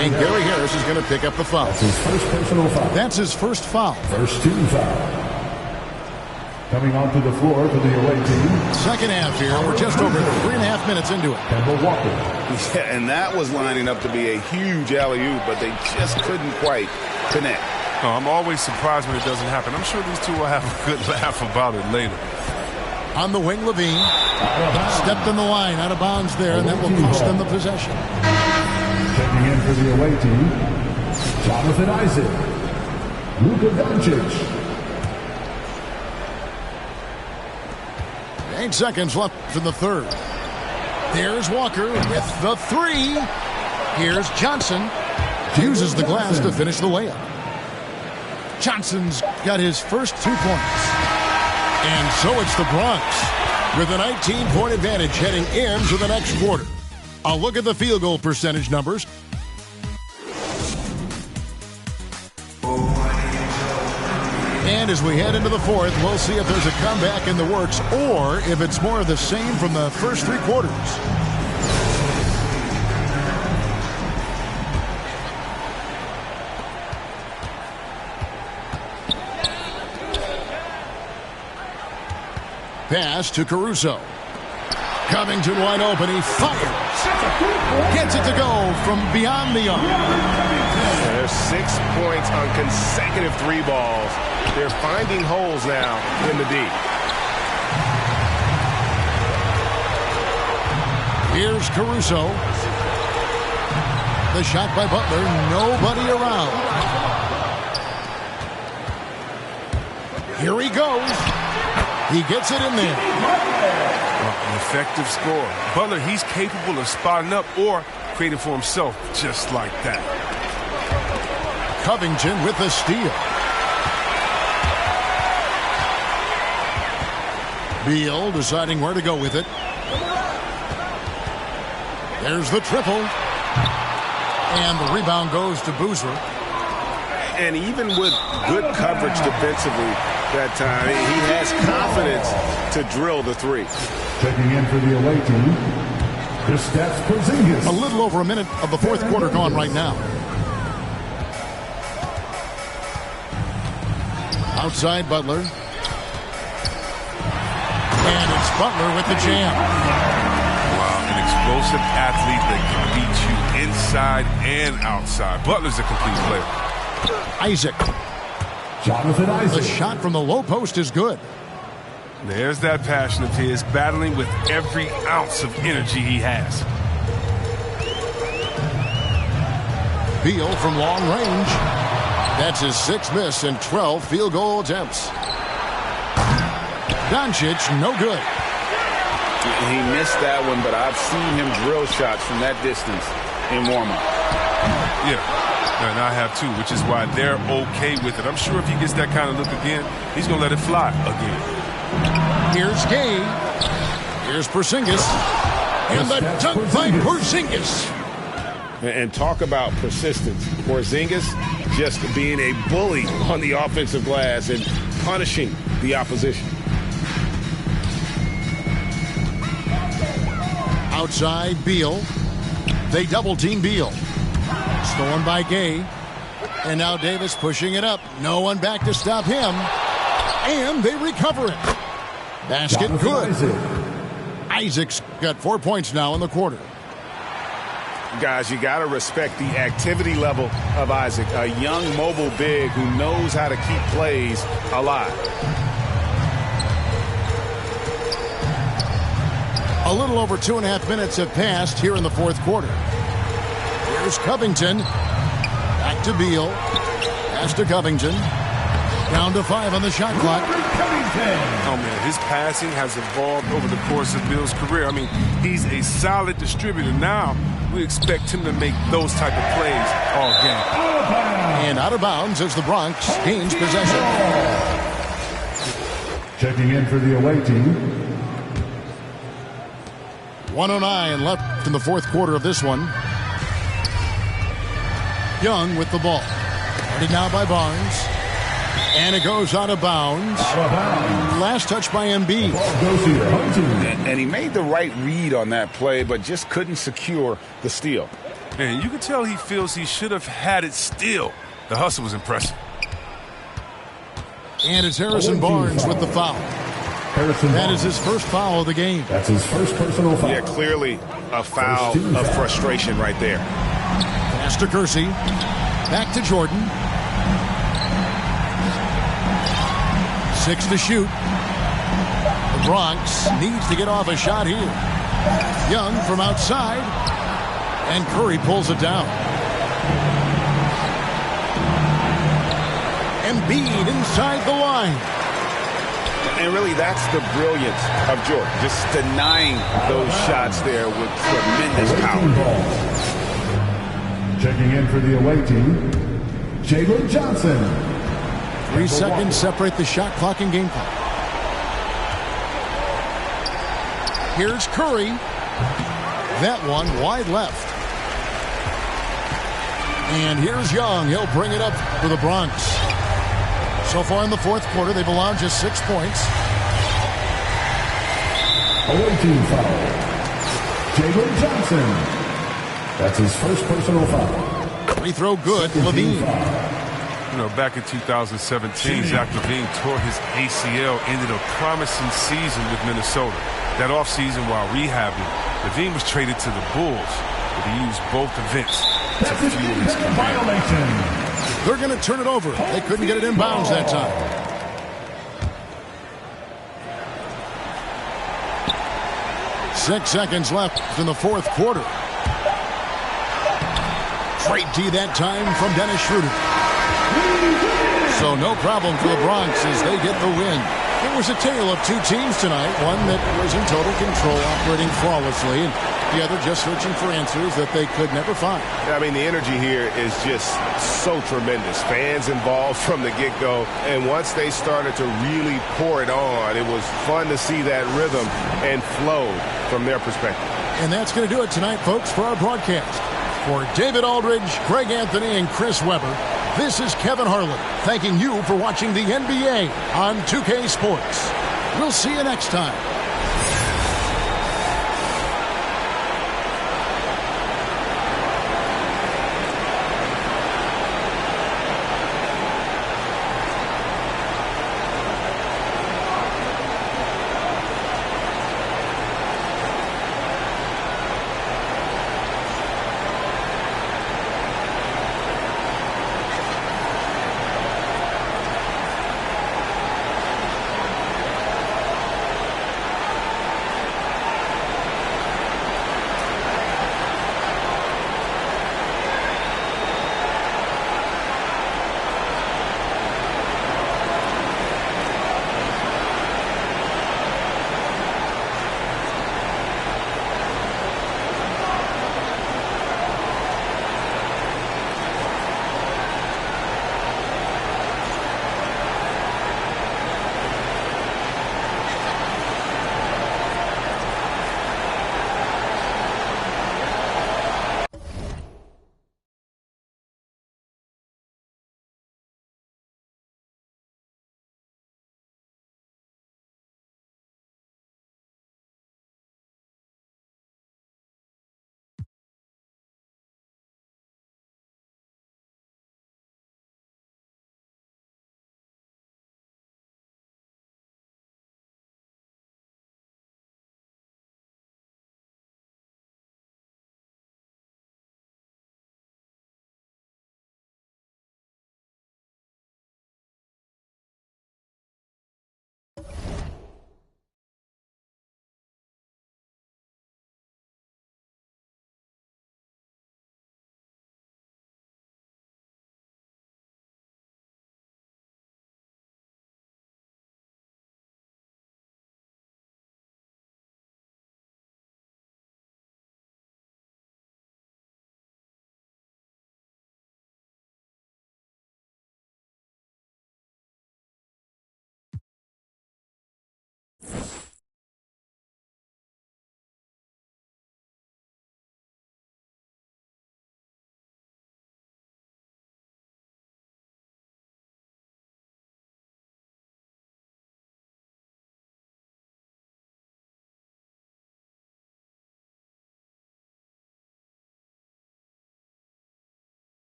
C: And Gary Harris is going to pick up the foul.
G: That's his first personal foul.
C: That's his first foul.
G: First team foul. Coming onto the floor for the away team.
C: Second half here. We're just over 3.5 minutes into it.
G: Kemba Walker.
F: Yeah, and that was lining up to be a huge alley-oop, but they just couldn't quite connect.
E: No, I'm always surprised when it doesn't happen. I'm sure these two will have a good laugh about it later.
C: On the wing, Levine. Stepped in the line, out of bounds there, and that will cost them the possession.
G: Checking in for the away team, Jonathan Isaac. Luka Doncic.
C: 8 seconds left in the third. There's Walker with the three. Here's Johnson. Uses the glass to finish the layup. Johnson's got his first 2 points. And so it's the Bronx with a 19-point advantage heading into the next quarter. A look at the field goal percentage numbers. And as we head into the fourth, we'll see if there's a comeback in the works or if it's more of the same from the first 3 quarters. Pass to Caruso. Covington wide open. He fires. Gets it to go from beyond the arc.
D: There's 6 points on consecutive 3 balls. They're finding holes now in the D.
C: Here's Caruso. The shot by Butler. Nobody around. Here he goes. He gets it in there.
E: An effective score. Butler, he's capable of spotting up or creating for himself just like that.
C: Covington with the steal. Beal deciding where to go with it. There's the triple. And the rebound goes to Boozer.
D: And even with good coverage defensively that time, he has confidence to drill the three.
G: Checking in for the away team, Kristaps Porzingis.
C: A little over a minute of the fourth quarter gone right now. Outside Butler. And it's Butler with the jam.
E: Wow, an explosive athlete that can beat you inside and outside. Butler's a complete player.
C: Isaac.
G: Jonathan Isaac.
C: The shot from the low post is good.
E: There's that passion of his, battling with every ounce of energy he has.
C: Beal from long range. That's his 6th miss and 12 field goal attempts. Doncic, no good.
F: He missed that one, but I've seen him drill shots from that distance in warm-up.
E: Yeah. And I have too, which is why they're okay with it. I'm sure if he gets that kind of look again, he's going to let it fly again.
C: Here's Gay. Here's Porzingis. And the dunk by Porzingis.
D: And talk about persistence. Porzingis just being a bully on the offensive glass and punishing the opposition.
C: Outside Beal. They double team Beal. Stolen by Gay. And now Davis pushing it up. No one back to stop him. And they recover it. Basket good. Isaac's got 4 points now in the quarter.
F: Guys, you got to respect the activity level of Isaac, a young mobile big who knows how to keep plays alive.
C: A little over 2.5 minutes have passed here in the fourth quarter. Here's Covington. Back to Beal. Pass to Covington. Down to 5 on the shot clock.
E: Oh, man, his passing has evolved over the course of Beal's career. I mean, he's a solid distributor. Now we expect him to make those type of plays all game.
C: And out of bounds as the Bronx gains possession.
G: Checking in for the away team.
C: 1:09 left in the fourth quarter of this one. Young with the ball. Guarded now by Barnes. And it goes out of bounds. Last touch by Embiid.
F: And he made the right read on that play, but just couldn't secure the steal.
E: Man, you can tell he feels he should have had it still. The hustle was impressive.
C: And it's Harrison Barnes with the foul. That is his first foul of the game.
G: That's his first personal foul.
F: Yeah, clearly a foul of frustration right there.
C: Pass to Kersey. Back to Jordan. 6 to shoot. The Bronx needs to get off a shot here. Young from outside. And Curry pulls it down. Embiid inside the line.
F: And really, that's the brilliance of Jordan. Just denying those shots there with tremendous power.
G: Checking in for the away team, Jalen Johnson.
C: 3 seconds separate the shot clock and game clock. Here's Curry. That one wide left. And here's Young. He'll bring it up for the Bronx. So far in the fourth quarter, they've allowed just 6 points.
G: Away team foul. Jalen Johnson. That's his first personal foul.
C: Free throw good. Levine.
E: You know, back in 2017, Zach LaVine tore his ACL, ended a promising season with Minnesota. That offseason, while rehabbing, LaVine was traded to the Bulls, but he used both events to fuel his career.
C: They're going to turn it over. They couldn't get it in bounds that time. Six seconds left in the fourth quarter. Straight D that time from Dennis Schroeder. So no problem for the Bronx as they get the win. It was a tale of 2 teams tonight. One that was in total control, operating flawlessly, and the other just searching for answers that they could never find.
F: I mean, the energy here is just so tremendous. Fans involved from the get-go, and once they started to really pour it on, it was fun to see that rhythm and flow from their perspective.
C: And that's going to do it tonight, folks, for our broadcast. For David Aldridge, Greg Anthony, and Chris Webber, this is Kevin Harlan thanking you for watching the NBA on 2K Sports. We'll see you next time.